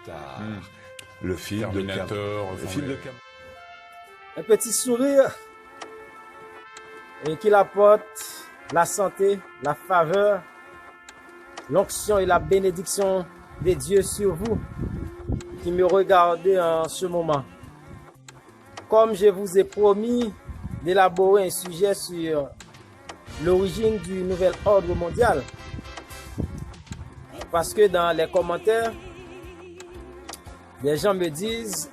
Star, le film Terminator, le film de Un petit sourire et qu'il apporte la santé, la faveur, l'onction et la bénédiction de Dieu sur vous qui me regardez en ce moment. Comme je vous ai promis d'élaborer un sujet sur l'origine du nouvel ordre mondial, parce que dans les commentaires, les gens me disent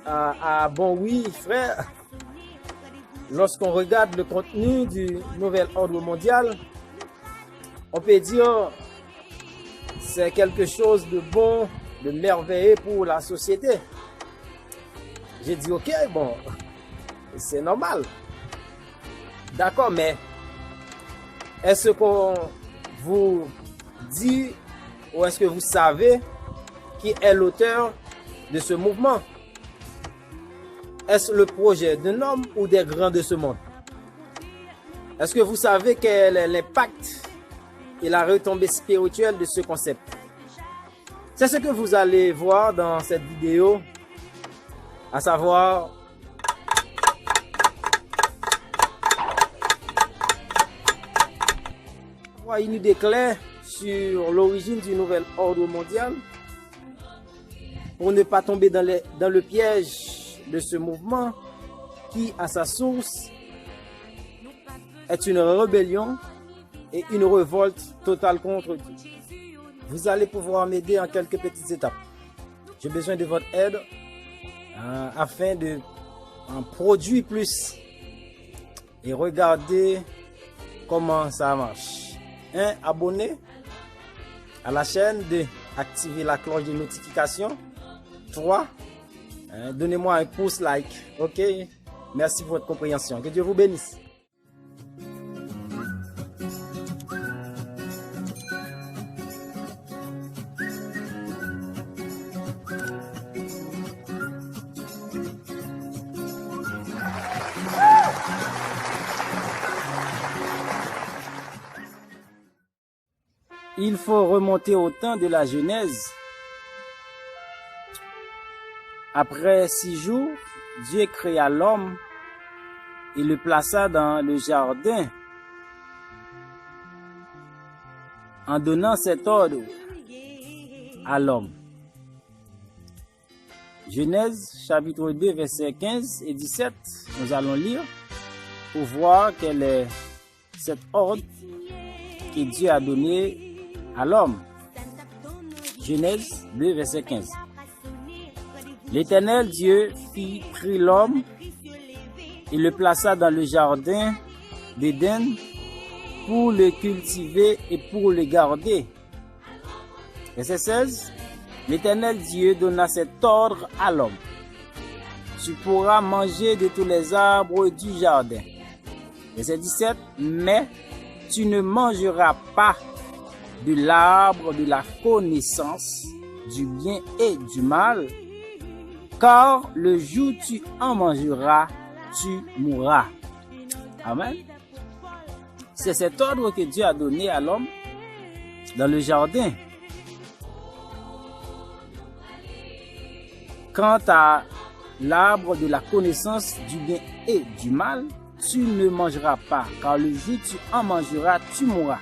bon oui frère, lorsqu'on regarde le contenu du nouvel ordre mondial, on peut dire c'est quelque chose de bon, de merveilleux pour la société. J'ai dit ok, bon, c'est normal. D'accord, mais est-ce qu'on vous dit ou est-ce que vous savez qui est l'auteur de ce mouvement? Est-ce le projet d'un homme ou des grands de ce monde? Est-ce que vous savez quel est l'impact et la retombée spirituelle de ce concept? C'est ce que vous allez voir dans cette vidéo, à savoir avoir une idée claire sur l'origine du nouvel ordre mondial pour ne pas tomber dans le piège de ce mouvement qui, à sa source, est une rébellion et une révolte totale contre Dieu. Vous allez pouvoir m'aider en quelques petites étapes. J'ai besoin de votre aide afin de en produire plus et regarder comment ça marche. 1. Abonner à la chaîne. 2. Activer la cloche de notification. 3. Donnez-moi un pouce like. Ok? Merci pour votre compréhension. Que Dieu vous bénisse. Il faut remonter au temps de la Genèse. Après 6 jours, Dieu créa l'homme et le plaça dans le jardin en donnant cet ordre à l'homme. Genèse chapitre 2 versets 15 et 17, nous allons lire pour voir quel est cet ordre que Dieu a donné à l'homme. Genèse 2 verset 15. L'Éternel Dieu prit l'homme et le plaça dans le jardin d'Éden pour le cultiver et pour le garder. Verset 16. L'Éternel Dieu donna cet ordre à l'homme. Tu pourras manger de tous les arbres du jardin. Verset 17. Mais tu ne mangeras pas de l'arbre de la connaissance du bien et du mal, car le jour où tu en mangeras, tu mourras. Amen. C'est cet ordre que Dieu a donné à l'homme dans le jardin. Quant à l'arbre de la connaissance du bien et du mal, tu ne mangeras pas, car le jour où tu en mangeras, tu mourras.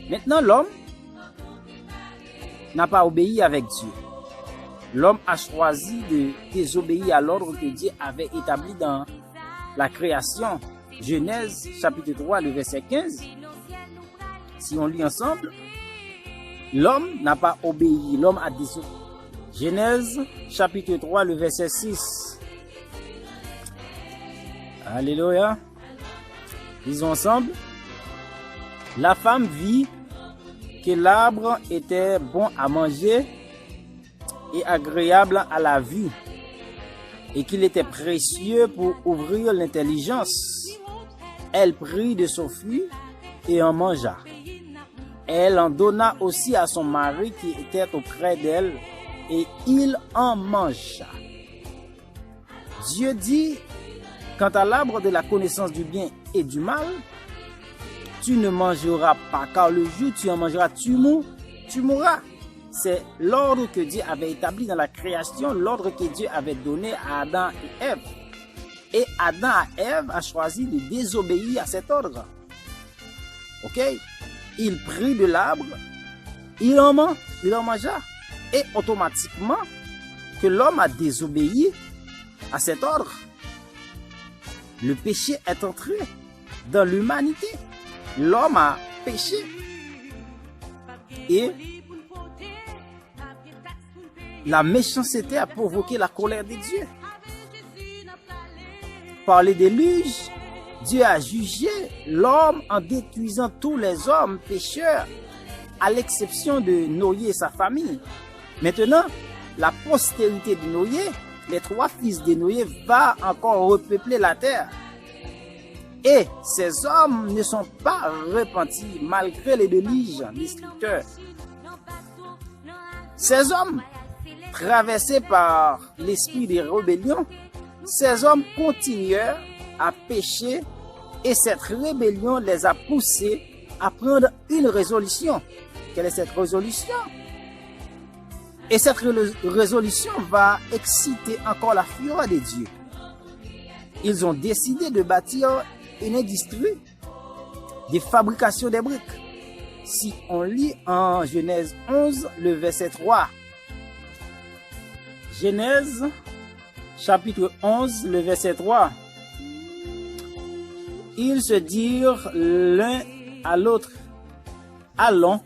Maintenant, l'homme n'a pas obéi avec Dieu. L'homme a choisi de désobéir à l'ordre que Dieu avait établi dans la création. Genèse chapitre 3, le verset 15. Si on lit ensemble, l'homme n'a pas obéi, l'homme a désobéi. Genèse chapitre 3, le verset 6. Alléluia. Lisons ensemble. La femme vit que l'arbre était bon à manger et agréable à la vue, et qu'il était précieux pour ouvrir l'intelligence. Elle prit de son fruit et en mangea. Elle en donna aussi à son mari qui était auprès d'elle, et il en mangea. Dieu dit, quant à l'arbre de la connaissance du bien et du mal, tu ne mangeras pas, car le jour où tu en mangeras, tu mourras. c'est l'ordre que Dieu avait établi dans la création, l'ordre que Dieu avait donné à Adam et Ève. Et Adam et Ève a choisi de désobéir à cet ordre. Ok? Il prit de l'arbre, il en mangea. Et automatiquement, que l'homme a désobéi à cet ordre. Le péché est entré dans l'humanité. L'homme a péché. Et la méchanceté a provoqué la colère de Dieu. Par le déluge, Dieu a jugé l'homme en détruisant tous les hommes pécheurs, à l'exception de Noé et sa famille. Maintenant, la postérité de Noé, les 3 fils de Noé, va encore repeupler la terre. Et ces hommes ne sont pas repentis malgré les déluges destructeurs. Ces hommes, traversés par l'esprit de rébellion, ces hommes continuèrent à pécher et cette rébellion les a poussés à prendre une résolution. Quelle est cette résolution? Et cette résolution va exciter encore la fureur de Dieu. Ils ont décidé de bâtir une industrie de fabrication des briques. Si on lit en Genèse 11, le verset 3. Genèse, chapitre 11, le verset 3. Ils se dirent l'un à l'autre, allons,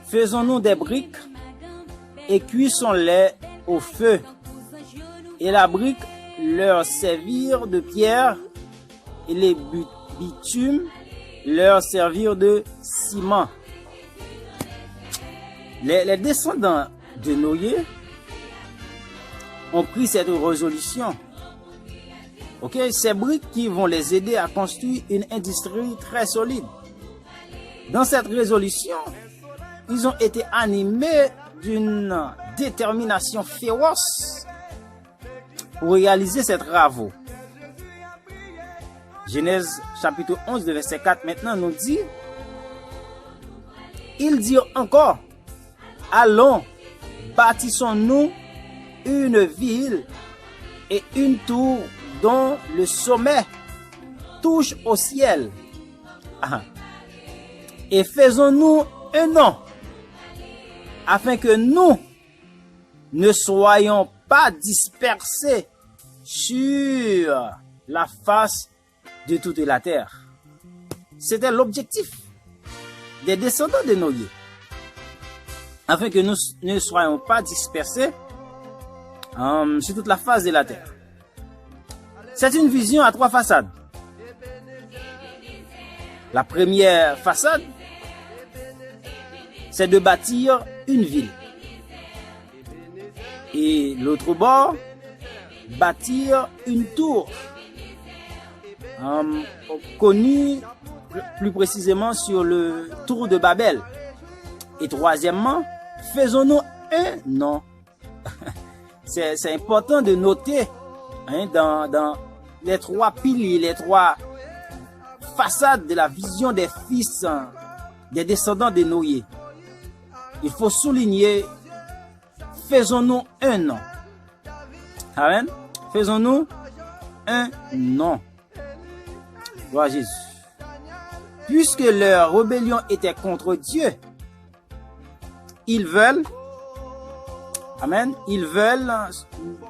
faisons-nous des briques et cuisons-les au feu. Et la brique leur servirent de pierre et les bitumes leur servirent de ciment. Les descendants de Noé ont pris cette résolution. Ok, ces briques qui vont les aider à construire une industrie très solide. Dans cette résolution, ils ont été animés d'une détermination féroce pour réaliser ces travaux. Genèse chapitre 11, verset 4 maintenant nous dit, ils dirent encore, allons, bâtissons-nous une ville et une tour dont le sommet touche au ciel. Et faisons-nous un nom, afin que nous ne soyons pas dispersés sur la face de toute la terre. C'était l'objectif des descendants de Noé, afin que nous ne soyons pas dispersés sur toute la face de la terre. C'est une vision à 3 façades. La première façade, c'est de bâtir une ville. Et l'autre bord, bâtir une tour, connue plus précisément sur le tour de Babel. Et troisièmement, faisons-nous un nom. C'est important de noter dans les 3 piliers, les 3 façades de la vision des fils des descendants de Noé. Il faut souligner, faisons-nous un nom. Amen. Faisons-nous un nom. Gloire à Jésus. Puisque leur rébellion était contre Dieu, ils veulent, amen, ils veulent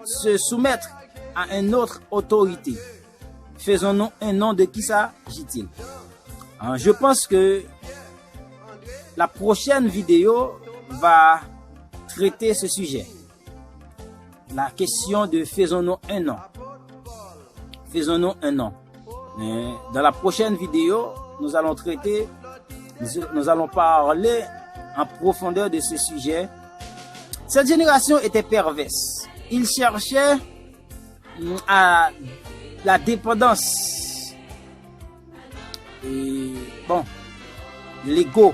se soumettre à une autre autorité. Faisons-nous un nom. De qui s'agit-il? Je pense que la prochaine vidéo va traiter ce sujet. La question de faisons-nous un nom. Faisons-nous un nom. Dans la prochaine vidéo, nous allons parler en profondeur de ce sujet. Cette génération était perverse. Ils cherchaient à la dépendance. Et bon, l'ego.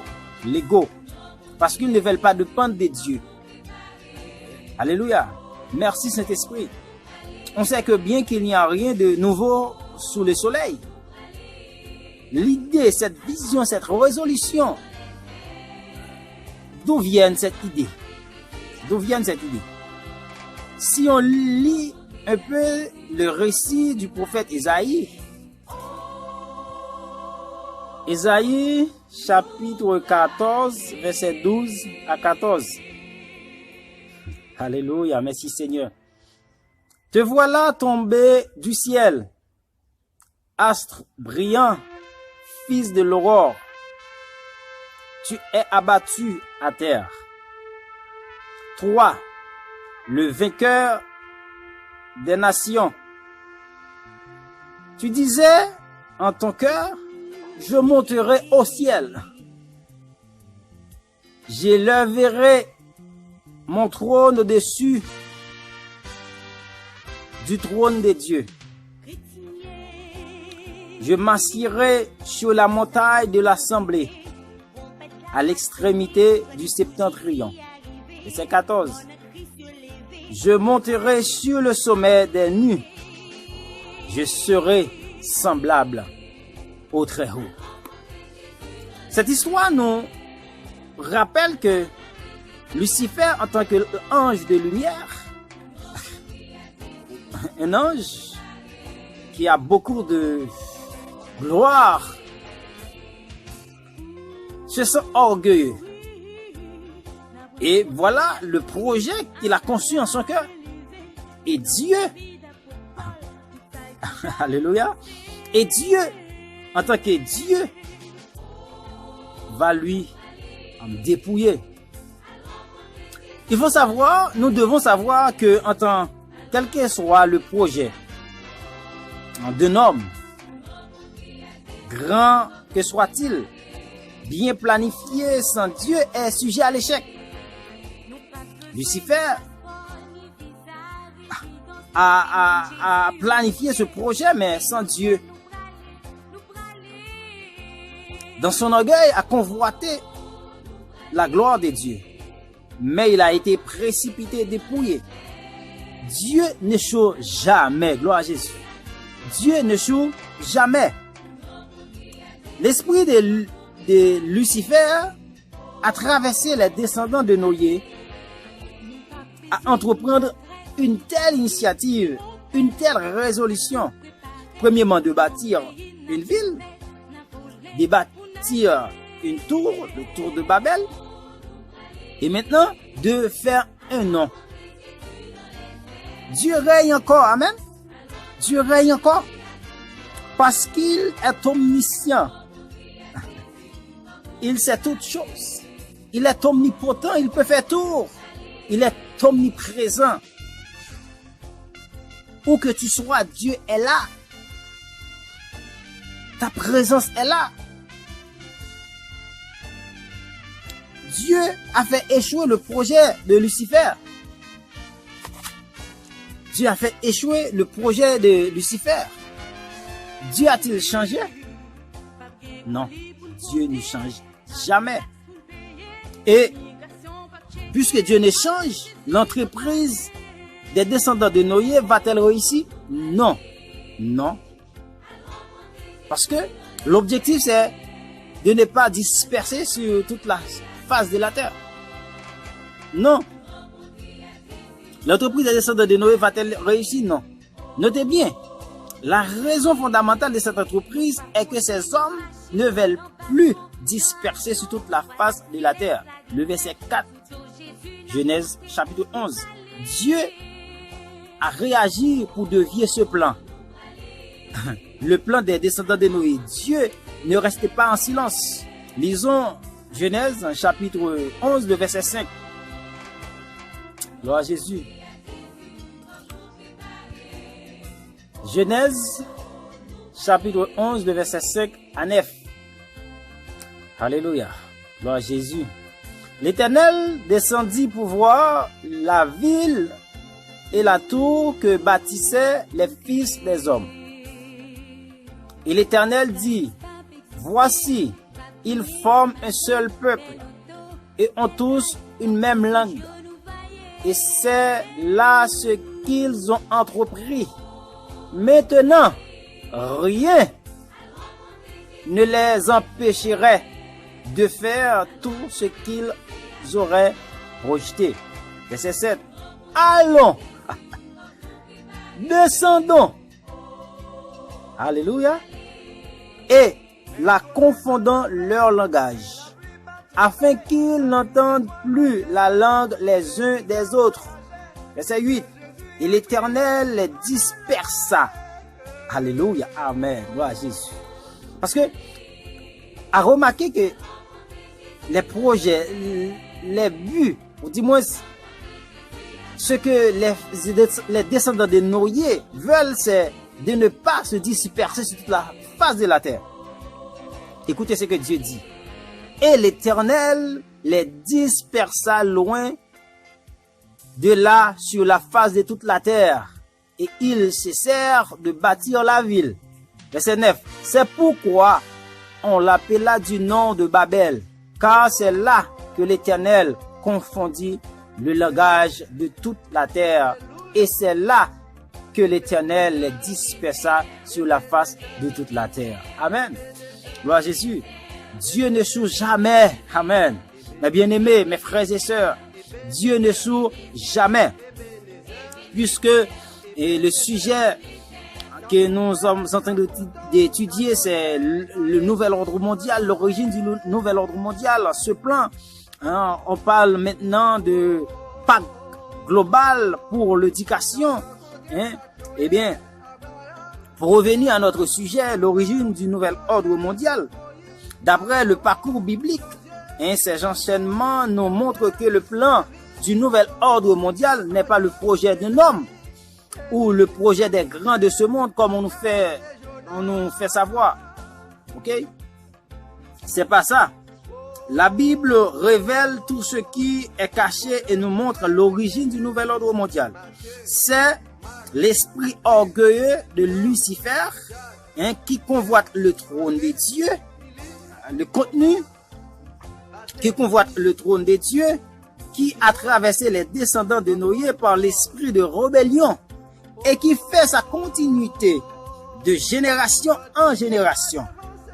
Parce qu'ils ne veulent pas dépendre de Dieu. Alléluia. Merci Saint-Esprit. On sait que bien qu'il n'y a rien de nouveau sous le soleil, l'idée, cette vision, cette résolution D'où vient cette idée? D'où vient cette idée? Si on lit un peu le récit du prophète Ésaïe, Ésaïe chapitre 14, verset 12 à 14. Alléluia, merci Seigneur. Te voilà tombé du ciel, astre brillant, fils de l'aurore. Tu es abattu à terre. Toi, le vainqueur des nations. Tu disais en ton cœur, je monterai au ciel. J'élèverai mon trône au-dessus du trône des dieux. Je m'assierai sur la montagne de l'assemblée, à l'extrémité du septentrion. Verset 14. Je monterai sur le sommet des nues. Je serai semblable au Très-Haut. Cette histoire nous rappelle que Lucifer, en tant qu'ange de lumière, un ange qui a beaucoup de gloire, se sent orgueilleux. Et voilà le projet qu'il a conçu en son cœur. Et Dieu, alléluia, et Dieu, en tant que Dieu, va lui dépouiller. Il faut savoir, nous devons savoir que en tant, quel que soit le projet d'un homme, grand que soit-il, bien planifié sans Dieu, est sujet à l'échec. Lucifer a planifié ce projet, mais sans Dieu. Dans son orgueil, a convoité la gloire de Dieu. Mais il a été précipité, dépouillé. Dieu n'échoue jamais. Gloire à Jésus. Dieu n'échoue jamais. L'esprit de Lucifer a traversé les descendants de Noé à entreprendre une telle initiative, une telle résolution. Premièrement, de bâtir une ville, de bâtir une tour, le tour de Babel, et maintenant de faire un nom. Dieu règne encore, amen. Dieu règne encore parce qu'il est omniscient. Il sait toutes choses. Il est omnipotent, il peut faire tout. Il est omniprésent. Où que tu sois, Dieu est là. Ta présence est là. Dieu a fait échouer le projet de Lucifer. Dieu a fait échouer le projet de Lucifer. Dieu a-t-il changé? Non, Dieu ne change jamais. Et puisque Dieu ne change, l'entreprise des descendants de Noé va-t-elle réussir? Non. Non. Parce que l'objectif, c'est de ne pas disperser sur toute la face de la terre. Non. L'entreprise des descendants de Noé va-t-elle réussir? Non. Notez bien, la raison fondamentale de cette entreprise est que ces hommes ne veulent plus disperser sur toute la face de la terre. Le verset 4, Genèse chapitre 11. Dieu a réagi pour dévier ce plan. Le plan des descendants de Noé. Dieu ne restait pas en silence. Lisons Genèse chapitre 11, le verset 5. Gloire à Jésus. Genèse chapitre 11, le verset 5 à 9. Alléluia. Gloire à Jésus. L'Éternel descendit pour voir la ville et la tour que bâtissaient les fils des hommes. Et l'Éternel dit, voici, ils forment un seul peuple et ont tous une même langue. Et c'est là ce qu'ils ont entrepris. Maintenant, rien ne les empêcherait de faire tout ce qu'ils aurait rejeté. Verset 7. Allons, descendons. Alléluia. Et la confondant leur langage, afin qu'ils n'entendent plus la langue les uns des autres. Verset 8. Et l'Éternel les dispersa. Alléluia. Amen. Gloire à Jésus. Parce que, à remarquer que les projets, les buts, ou du moins, ce que les descendants de Noé veulent, c'est de ne pas se disperser sur toute la face de la terre. Écoutez ce que Dieu dit. Et l'Éternel les dispersa loin de là sur la face de toute la terre. Et ils cessèrent de bâtir la ville. Verset 9. C'est pourquoi on l'appela du nom de Babel, car c'est là que l'Éternel confondit le langage de toute la terre. Et c'est là que l'Éternel les dispersa sur la face de toute la terre. Amen. Gloire à Jésus. Dieu ne sourd jamais. Amen. Mes bien-aimés, mes frères et sœurs, Dieu ne sourd jamais. Puisque le sujet que nous sommes en train d'étudier, c'est le nouvel ordre mondial, l'origine du nouvel ordre mondial, ce plan. Hein, on parle maintenant de pacte global pour l'éducation. Hein. Eh bien, pour revenir à notre sujet, l'origine du nouvel ordre mondial, d'après le parcours biblique, hein, ces enchaînements nous montrent que le plan du nouvel ordre mondial n'est pas le projet d'un homme ou le projet des grands de ce monde comme on nous fait savoir. Ok? C'est pas ça. La Bible révèle tout ce qui est caché et nous montre l'origine du nouvel ordre mondial. C'est l'esprit orgueilleux de Lucifer, hein, qui convoite le trône de Dieu. Le contenu qui convoite le trône de Dieu, qui a traversé les descendants de Noé par l'esprit de rébellion et qui fait sa continuité de génération en génération.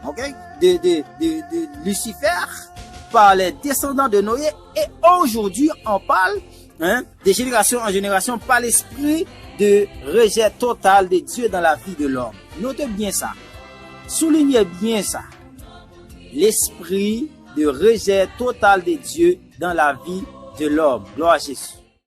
Okay? De Lucifer par les descendants de Noé, et aujourd'hui on parle, hein, de génération en génération par l'esprit de rejet total de Dieu dans la vie de l'homme. Notez bien ça. Soulignez bien ça. L'esprit de rejet total de Dieu dans la vie de l'homme. Gloire à Jésus.